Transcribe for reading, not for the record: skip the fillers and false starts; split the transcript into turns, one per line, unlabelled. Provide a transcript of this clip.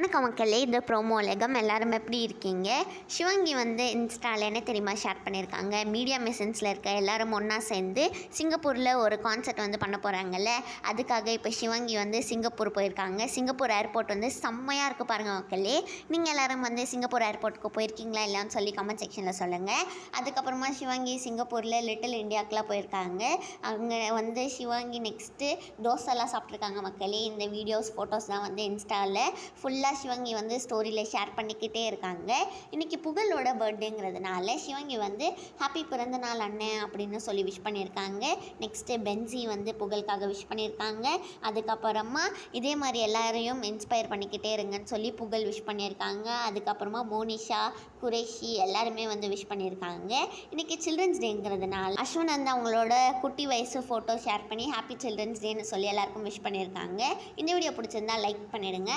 வணக்கம் மக்களே, இந்த ப்ரோமோ உலகம் எல்லாரும் எப்படி இருக்கீங்க? சிவங்கி வந்து இன்ஸ்டாவில் என்ன தெரியுமா ஷேர் பண்ணியிருக்காங்க? மீடியா மிஷன்ஸில் இருக்க எல்லாரும் ஒன்றா சேர்ந்து சிங்கப்பூரில் ஒரு கான்சர்ட் வந்து பண்ண போகிறாங்கல்ல, அதுக்காக இப்போ சிவங்கி வந்து சிங்கப்பூர் போயிருக்காங்க. சிங்கப்பூர் ஏர்போர்ட் வந்து செம்மையாக இருக்குது பாருங்கள் மக்களே. நீங்கள் எல்லோரும் வந்து சிங்கப்பூர் ஏர்போர்ட்டுக்கு போயிருக்கீங்களா இல்லைன்னு சொல்லி கமெண்ட் செக்ஷனில் சொல்லுங்கள். அதுக்கப்புறமா சிவங்கி சிங்கப்பூரில் லிட்டில் இந்தியாவுக்குலாம் போயிருக்காங்க. அங்கே வந்து சிவங்கி நெக்ஸ்ட்டு தோசைலாம் சாப்பிட்ருக்காங்க மக்களே. இந்த வீடியோஸ் ஃபோட்டோஸ் தான் வந்து இன்ஸ்டாவில் ஃபுல்லாக சிவங்கி வந்து ஸ்டோரியில் ஷேர் பண்ணிக்கிட்டே இருக்காங்க. இன்றைக்கி புகழோட பர்த்டேங்கிறதுனால சிவங்கி வந்து ஹாப்பி பிறந்த நாள் அண்ணன் அப்படின்னு சொல்லி விஷ் பண்ணியிருக்காங்க. நெக்ஸ்ட்டு பென்சி வந்து புகழுக்காக விஷ் பண்ணியிருக்காங்க. அதுக்கப்புறமா இதே மாதிரி எல்லாரையும் இன்ஸ்பயர் பண்ணிக்கிட்டே இருங்கன்னு சொல்லி புகழ் விஷ் பண்ணியிருக்காங்க. அதுக்கப்புறமா மோனிஷா, குரேஷி எல்லாருமே வந்து விஷ் பண்ணியிருக்காங்க. இன்றைக்கி சில்ட்ரன்ஸ் டேங்கிறதுனால அஸ்வன் வந்து அவங்களோட குட்டி வயசு ஃபோட்டோ ஷேர் பண்ணி ஹாப்பி சில்ட்ரன்ஸ் டேன்னு சொல்லி எல்லாருக்கும் விஷ் பண்ணியிருக்காங்க. இந்த வீடியோ பிடிச்சிருந்தா லைக் பண்ணிடுங்க.